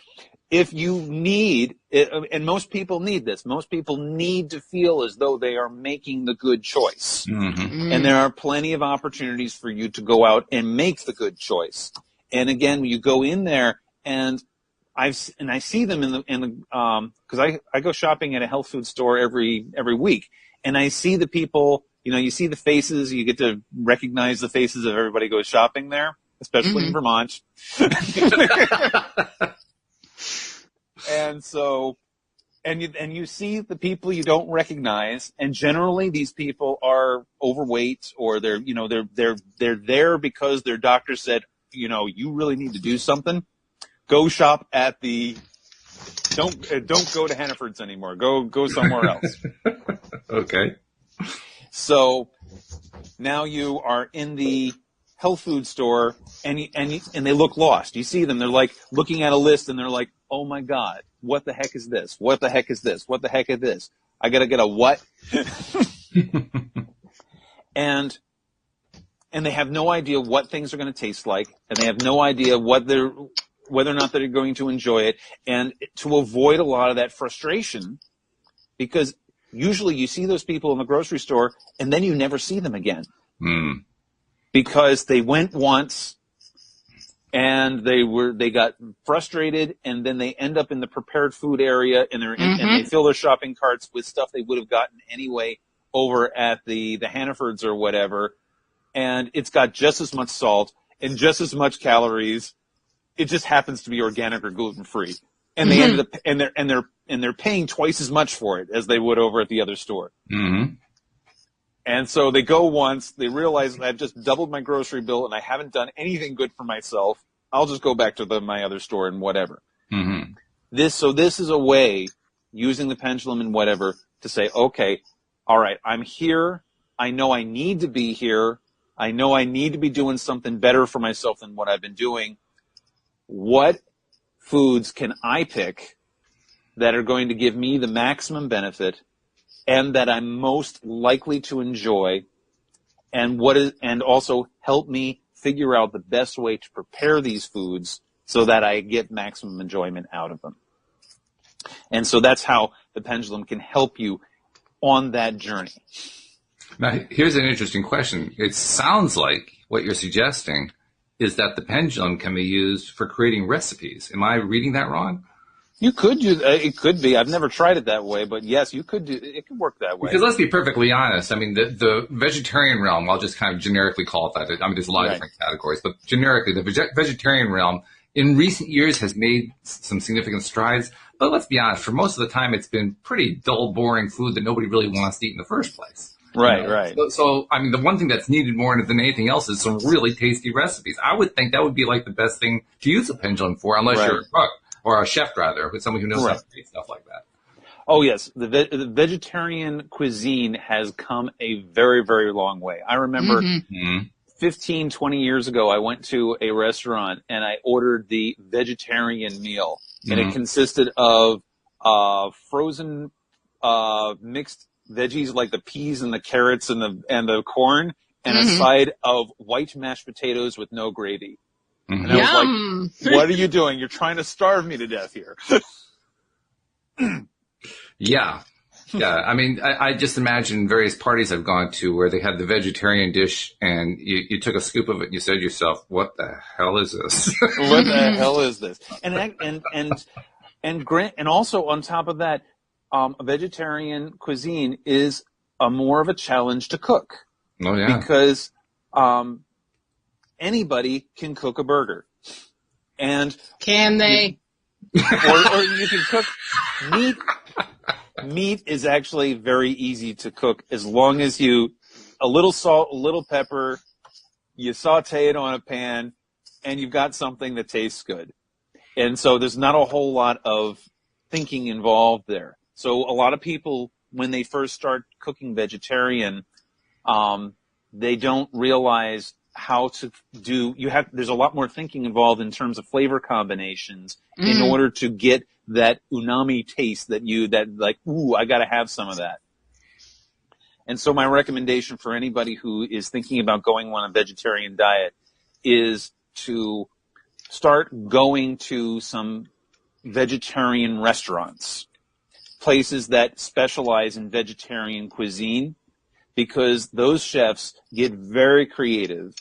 if you need, and most people need this, most people need to feel as though they are making the good choice. Mm-hmm. And there are plenty of opportunities for you to go out and make the good choice. And again, you go in there and I see them because I go shopping at a health food store every week, and I see the people, you see the faces, you get to recognize the faces of everybody who goes shopping there, especially in Vermont. And so, and you see the people you don't recognize, and generally these people are overweight, or they're there because their doctor said, you really need to do something. Go shop at don't go to Hannaford's anymore. Go somewhere else. Okay. So now you are in the health food store, and they look lost. You see them, they're like looking at a list, and they're like, oh my God, what the heck is this? What the heck is this? What the heck is this? I gotta get a what? and they have no idea what things are going to taste like, and they have no idea whether or not they're going to enjoy it. And to avoid a lot of that frustration, because usually you see those people in the grocery store and then you never see them again. Because they went once and they got frustrated, and then they end up in the prepared food area, and and they fill their shopping carts with stuff they would have gotten anyway over at the Hannaford's or whatever. And it's got just as much salt and just as much calories. It just happens to be organic or gluten free, and they ended up and they're paying twice as much for it as they would over at the other store. And so they go once, they realize I've just doubled my grocery bill and I haven't done anything good for myself. I'll just go back to my other store and whatever. This is a way, using the pendulum and whatever, to say, okay, all right, I'm here. I know I need to be here. I know I need to be doing something better for myself than what I've been doing. What foods can I pick that are going to give me the maximum benefit and that I'm most likely to enjoy, and also help me figure out the best way to prepare these foods so that I get maximum enjoyment out of them. And so that's how the pendulum can help you on that journey. Now, here's an interesting question. It sounds like what you're suggesting is that the pendulum can be used for creating recipes. Am I reading that wrong? You could use it. Could be. I've never tried it that way, but yes, you could do. It could work that way. Because let's be perfectly honest. I mean, the vegetarian realm, I'll just kind of generically call it that. I mean, there's a lot of different categories, but generically, the vegetarian realm in recent years has made some significant strides. But let's be honest, for most of the time, it's been pretty dull, boring food that nobody really wants to eat in the first place. Right. So, I mean, the one thing that's needed more than anything else is some really tasty recipes. I would think that would be like the best thing to use a pendulum for, unless you're a cook. Or a chef, rather, with someone who knows how to make stuff like that. Oh, yes. The vegetarian cuisine has come a very, very long way. I remember 15, 20 years ago, I went to a restaurant and I ordered the vegetarian meal. And it consisted of frozen mixed veggies like the peas and the carrots and the corn, and a side of white mashed potatoes with no gravy. And I was like, what are you doing? You're trying to starve me to death here. Yeah. I mean, I just imagine various parties I've gone to where they had the vegetarian dish and you took a scoop of it and you said to yourself, what the hell is this? What the hell is this? And also on top of that, a vegetarian cuisine is more of a challenge to cook. Oh, yeah. Because, anybody can cook a burger. And can they? Or you can cook meat. Meat is actually very easy to cook as long as a little salt, a little pepper, you saute it on a pan, and you've got something that tastes good. And so there's not a whole lot of thinking involved there. So a lot of people, when they first start cooking vegetarian, they don't realize how to there's a lot more thinking involved in terms of flavor combinations in order to get that umami taste ooh, I gotta have some of that. And so my recommendation for anybody who is thinking about going on a vegetarian diet is to start going to some vegetarian restaurants, places that specialize in vegetarian cuisine, because those chefs get very creative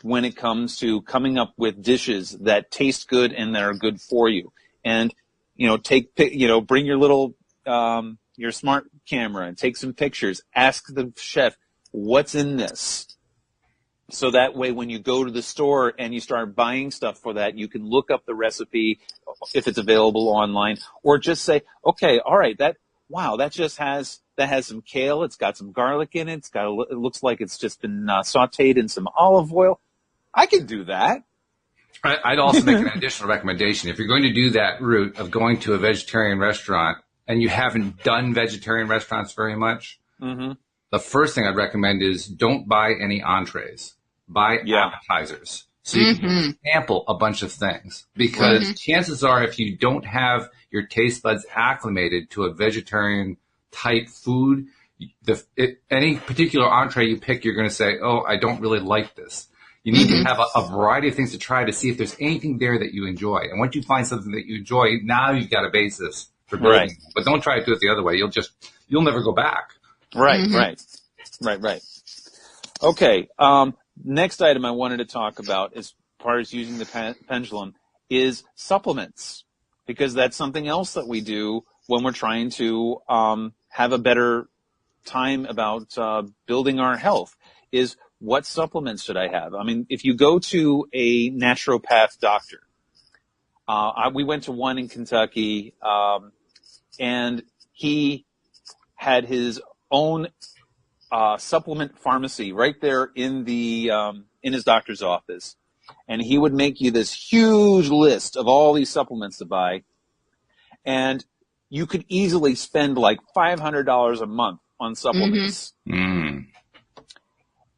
when it comes to coming up with dishes that taste good and that are good for you. And, bring your little, your smart camera and take some pictures. Ask the chef, what's in this? So that way when you go to the store and you start buying stuff for that, you can look up the recipe if it's available online, or just say, okay, all right, that has some kale. It's got some garlic in it. It looks like it's just been sauteed in some olive oil. I can do that. I'd also make an additional recommendation. If you're going to do that route of going to a vegetarian restaurant and you haven't done vegetarian restaurants very much, the first thing I'd recommend is don't buy any entrees. Buy appetizers. So you can sample a bunch of things. Because chances are if you don't have your taste buds acclimated to a vegetarian type food, any particular entree you pick, you're going to say, oh, I don't really like this. You need to have a variety of things to try to see if there's anything there that you enjoy. And once you find something that you enjoy, now you've got a basis for building. Right. But don't try to do it the other way. You'll never go back. Right. Okay. Next item I wanted to talk about as far as using the pendulum is supplements, because that's something else that we do when we're trying to have a better time about building our health, is what supplements should I have? I mean, if you go to a naturopath doctor, we went to one in Kentucky, and he had his own supplement pharmacy right there in his doctor's office. And he would make you this huge list of all these supplements to buy. And you could easily spend like $500 a month on supplements.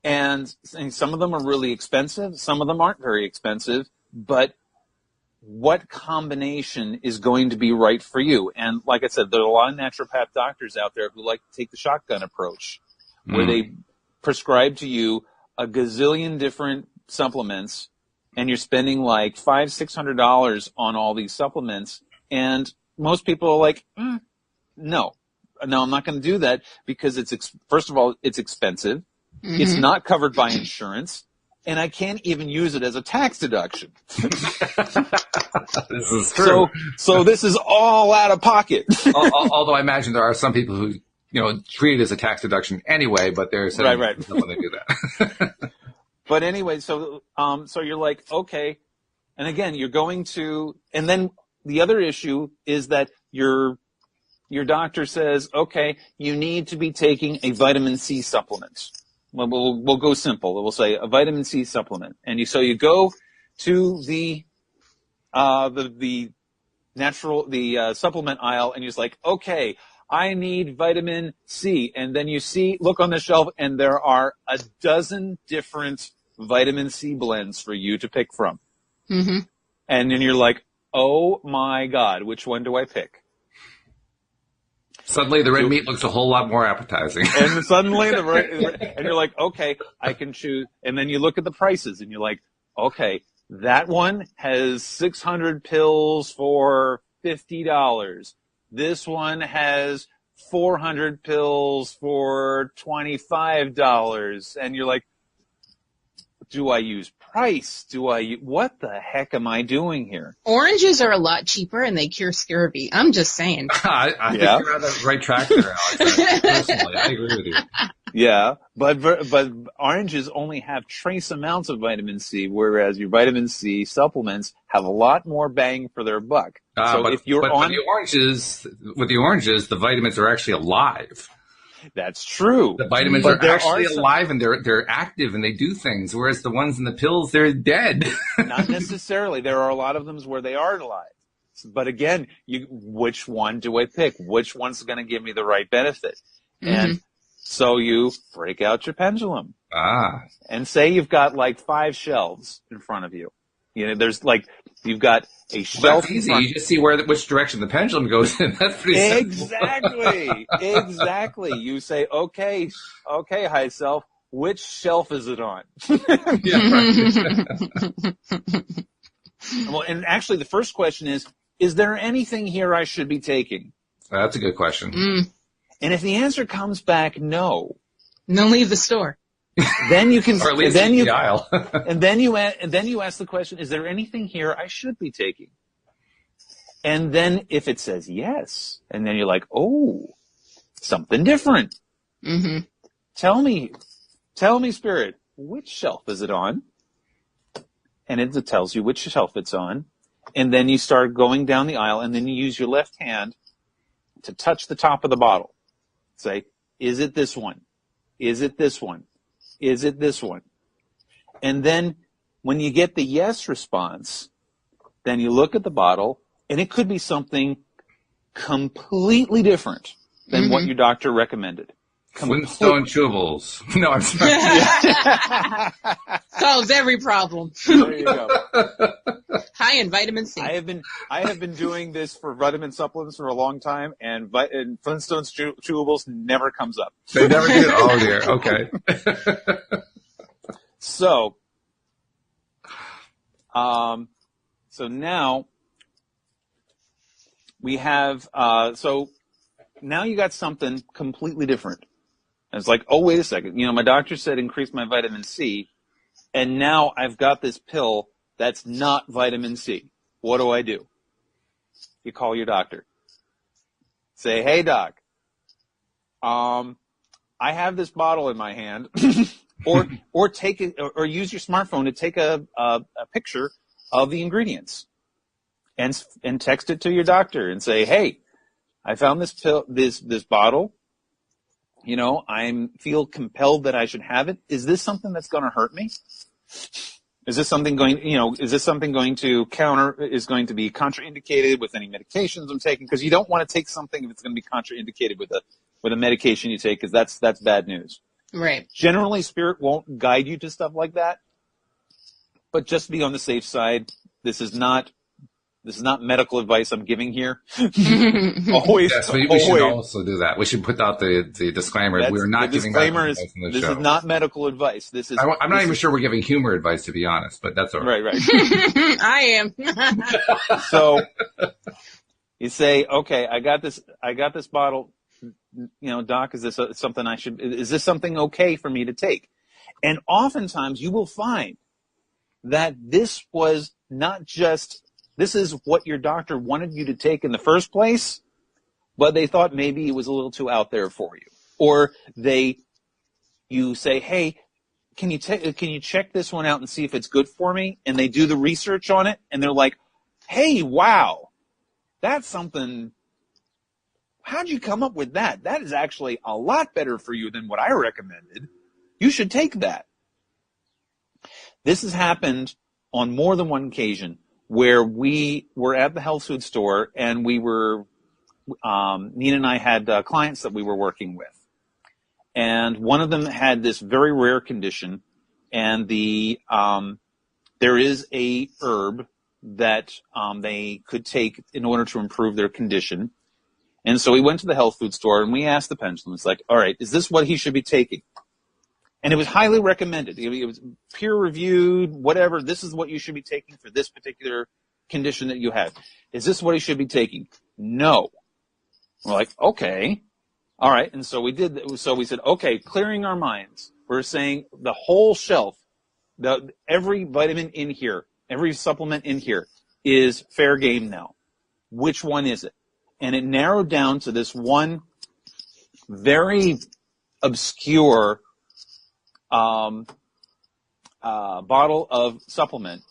And some of them are really expensive. Some of them aren't very expensive. But what combination is going to be right for you? And like I said, there are a lot of naturopath doctors out there who like to take the shotgun approach, where they prescribe to you a gazillion different supplements, and you're spending like $500-$600 on all these supplements. And most people are like, no, I'm not going to do that, because first of all, it's expensive. It's not covered by insurance, and I can't even use it as a tax deduction. This is true. So this is all out of pocket. Although I imagine there are some people who, treat it as a tax deduction anyway, but they're saying when they do that. But anyway, so you're like, okay. And again, you're going to, and then the other issue is that your doctor says, okay, you need to be taking a vitamin C supplement. We'll go simple. We'll say a vitamin C supplement. And so you go to the supplement aisle, and you're just like, okay, I need vitamin C. And then you look on the shelf, and there are a dozen different vitamin C blends for you to pick from. And then you're like, oh my God, which one do I pick? Suddenly the red meat looks a whole lot more appetizing. And suddenly and you're like, okay, I can choose. And then you look at the prices, and you're like, okay, that one has 600 pills for $50. This one has 400 pills for $25. And you're like, do I use price? What the heck am I doing here? Oranges are a lot cheaper, and they cure scurvy. I'm just saying. I think you're on the right track there, Alex. Personally, I agree with you. Yeah, but oranges only have trace amounts of vitamin C, whereas your vitamin C supplements have a lot more bang for their buck. With the oranges, the vitamins are actually alive. That's true. The vitamins are actually alive, and they're active, and they do things, whereas the ones in the pills, they're dead. Not necessarily. There are a lot of them where they are alive. But again, which one do I pick? Which one's going to give me the right benefit? And so you break out your pendulum. And say you've got like 5 shelves in front of you. There's like, you've got a shelf. That's easy. You just see which direction the pendulum goes in. That's pretty simple. Exactly. You say, okay, high self, which shelf is it on? Well, and actually the first question is there anything here I should be taking? That's a good question. And if the answer comes back no. Then leave the store. Then you can, or at least then you, the aisle. and then you ask the question, is there anything here I should be taking? And then if it says yes, and then you're like, oh, something different. Mm-hmm. Tell me, Spirit, which shelf is it on? And it tells you which shelf it's on. And then you start going down the aisle, and then you use your left hand to touch the top of the bottle. Say, is it this one? Is it this one? Is it this one? And then when you get the yes response, then you look at the bottle, and it could be something completely different than what your doctor recommended. Flintstone chewables. No, I'm sorry. Solves every problem. There you go. High in vitamin C. I have been doing this for vitamin supplements for a long time, and Flintstones chewables never comes up. They never do. Oh dear. Okay. So now we have, so now you got something completely different. And it's like, oh, wait a second. My doctor said increase my vitamin C, and now I've got this pill that's not vitamin C. What do? You call your doctor. Say, hey, doc, I have this bottle in my hand, or take it, or use your smartphone to take a picture of the ingredients and text it to your doctor and say, hey, I found this pill, this bottle. I feel compelled that I should have it. Is this something that's going to hurt me? Is this something going to be contraindicated with any medications I'm taking? Because you don't want to take something if it's going to be contraindicated with a medication you take, because that's bad news. Right. Generally, Spirit won't guide you to stuff like that. But just to be on the safe side, this is not medical advice I'm giving here. Always. Yes, we should also do that. We should put out the disclaimer. We're not giving medical advice on the show. This is not medical advice. I'm not even sure we're giving humor advice, to be honest, but that's all right. Right. I am. So you say, okay, I got this bottle. Doc, is this something okay for me to take? And oftentimes you will find that this was not just, this is what your doctor wanted you to take in the first place, but they thought maybe it was a little too out there for you. Or you say, hey, can you check this one out and see if it's good for me? And they do the research on it, and they're like, hey, wow, that's something. How'd you come up with that? That is actually a lot better for you than what I recommended. You should take that. This has happened on more than one occasion, where we were at the health food store, and we were, Nina and I had clients that we were working with. And one of them had this very rare condition, and there is a herb that they could take in order to improve their condition. And so we went to the health food store, and we asked the Pendulum, it's like, all right, is this what he should be taking? And it was highly recommended. It was peer-reviewed, whatever. This is what you should be taking for this particular condition that you have. Is this what he should be taking? No. We're like, okay. All right. And so we said, okay, clearing our minds. We're saying the whole shelf, every vitamin in here, every supplement in here is fair game now. Which one is it? And it narrowed down to this one very obscure bottle of supplement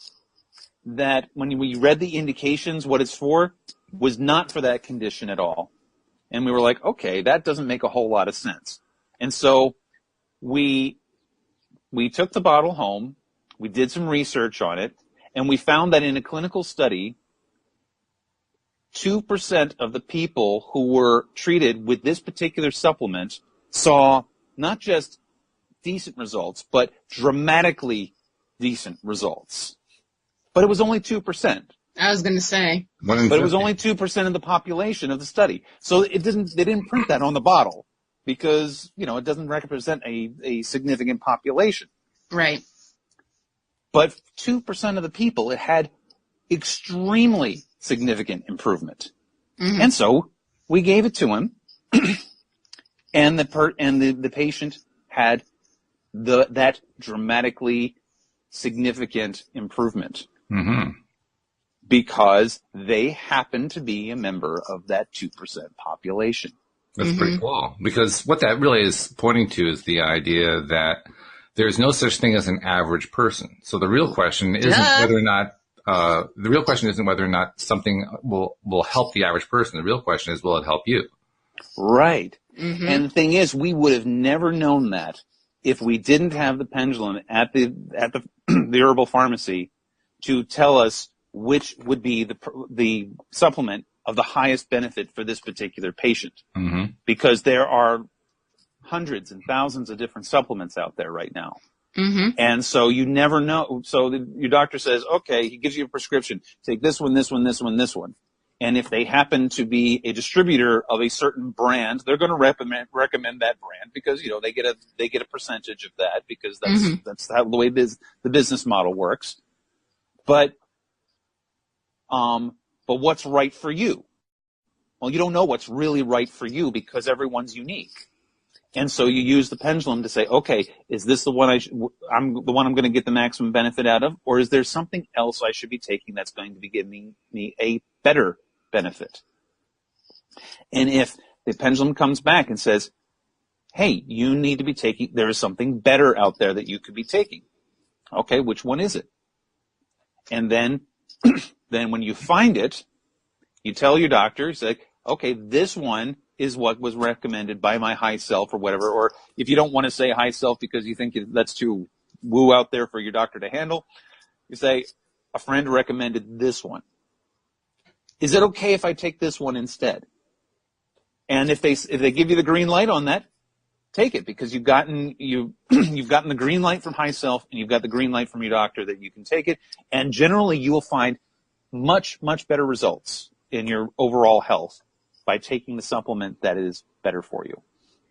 that, when we read the indications, what it's for, was not for that condition at all. And we were like, okay, that doesn't make a whole lot of sense. And so we took the bottle home, we did some research on it, and we found that in a clinical study, 2% of the people who were treated with this particular supplement saw not just decent results, but dramatically decent results. But it was only 2%. I was going to say. But it was only 2% of the population of the study. So they didn't print that on the bottle because, it doesn't represent a significant population. Right. But 2% of the people, it had extremely significant improvement. Mm-hmm. And so we gave it to him, and the patient had that dramatically significant improvement. Mm-hmm. Because they happen to be a member of that 2% population. That's pretty cool. Because what that really is pointing to is the idea that there's no such thing as an average person. So the real question isn't whether or not something will help the average person. The real question is, will it help you? Right. Mm-hmm. And the thing is, we would have never known that if we didn't have the pendulum at the the herbal pharmacy to tell us which would be the supplement of the highest benefit for this particular patient. Mm-hmm. Because there are hundreds and thousands of different supplements out there right now. Mm-hmm. And so you never know. So your doctor says, okay, he gives you a prescription. Take this one, this one, this one, this one. And if they happen to be a distributor of a certain brand, they're going to recommend that brand because, they get a percentage of that because that's how the way the business model works. But what's right for you? Well, you don't know what's really right for you because everyone's unique. And so you use the pendulum to say, okay, is this the one I'm going to get the maximum benefit out of? Or is there something else I should be taking that's going to be giving me a better benefit? And if the pendulum comes back and says, hey, you need to be taking, there is something better out there that you could be taking. Okay, which one is it? And then when you find it, you tell your doctor, you say, okay, this one is what was recommended by my high self or whatever. Or if you don't want to say high self because you think that's too woo out there for your doctor to handle, you say, a friend recommended this one. Is it okay if I take this one instead? And if they give you the green light on that, take it because you've gotten the green light from high self and you've got the green light from your doctor that you can take it. And generally you will find much, much better results in your overall health by taking the supplement that is better for you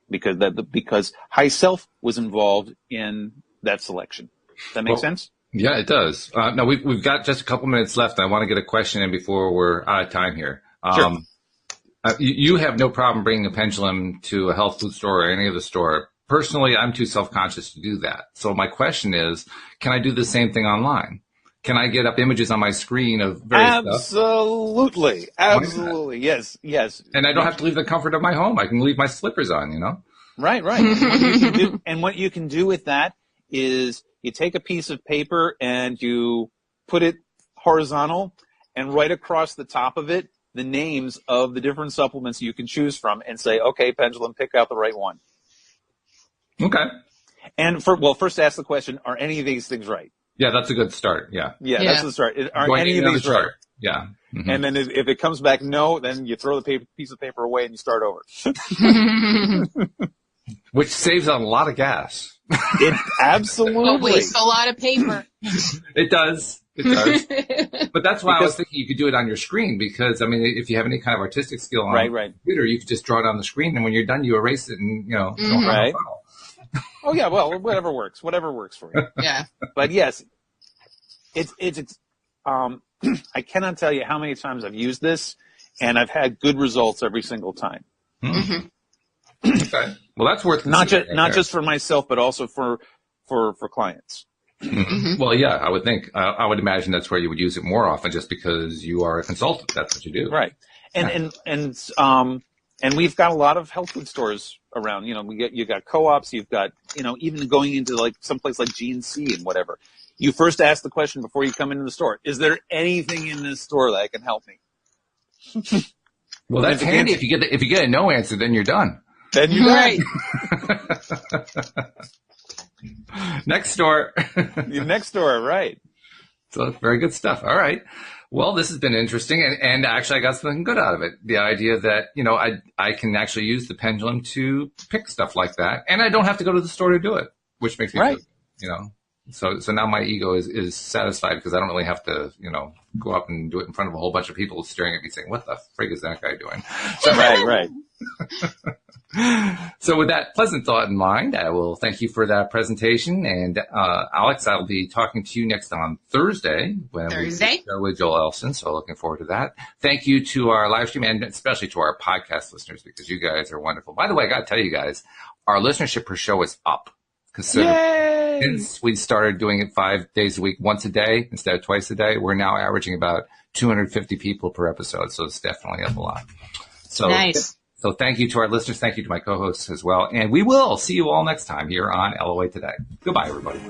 because high self was involved in that selection. Does that make sense? Yeah, it does. No, we've got just a couple minutes left. I want to get a question in before we're out of time here. Sure. You have no problem bringing a pendulum to a health food store or any other store. Personally, I'm too self-conscious to do that. So my question is, can I do the same thing online? Can I get up images on my screen of various stuff? Absolutely. Yes. And I don't have to leave the comfort of my home. I can leave my slippers on, Right. And what you can do with that is you take a piece of paper and you put it horizontal and right across the top of it, the names of the different supplements you can choose from and say, okay, pendulum, pick out the right one. Okay. And first ask the question, are any of these things right? Yeah, that's a good start. Yeah, that's the start. Are any of these right? Yeah. Mm-hmm. And then if it comes back no, then you throw the piece of paper away and you start over. Which saves a lot of gas. It absolutely. But wastes a lot of paper. It does. But that's why I was thinking you could do it on your screen because, if you have any kind of artistic skill on the computer, you could just draw it on the screen and when you're done, you erase it and, don't have a file. Oh yeah, well, whatever works for you. Yeah. But yes, it's I cannot tell you how many times I've used this and I've had good results every single time. Mm-hmm. Okay. Well, that's worth not just for myself, but also for clients. Mm-hmm. Well, yeah, I would think. I would imagine that's where you would use it more often, just because you are a consultant. That's what you do, right? And we've got a lot of health food stores around. You got co-ops. You've got even going into like someplace like GNC and whatever. You first ask the question before you come into the store: is there anything in this store that can help me? Well, that's handy. If you get a no answer, then you're done. Then you're done. Next door. Your next door, right. So very good stuff. All right. Well, this has been interesting, and actually I got something good out of it. The idea that, I can actually use the pendulum to pick stuff like that, and I don't have to go to the store to do it, which makes me feel good, So now my ego is satisfied because I don't really have to, go up and do it in front of a whole bunch of people staring at me saying, what the frig is that guy doing? So, right. So with that pleasant thought in mind, I will thank you for that presentation. And Alex, I'll be talking to you next on Thursday we go with Joel Elson. So looking forward to that. Thank you to our live stream and especially to our podcast listeners because you guys are wonderful. By the way, I got to tell you guys, our listenership per show is up. Since we started doing it 5 days a week, once a day instead of twice a day, we're now averaging about 250 people per episode. So it's definitely up a lot. So, nice. So thank you to our listeners. Thank you to my co-hosts as well. And we will see you all next time here on LOA Today. Goodbye, everybody.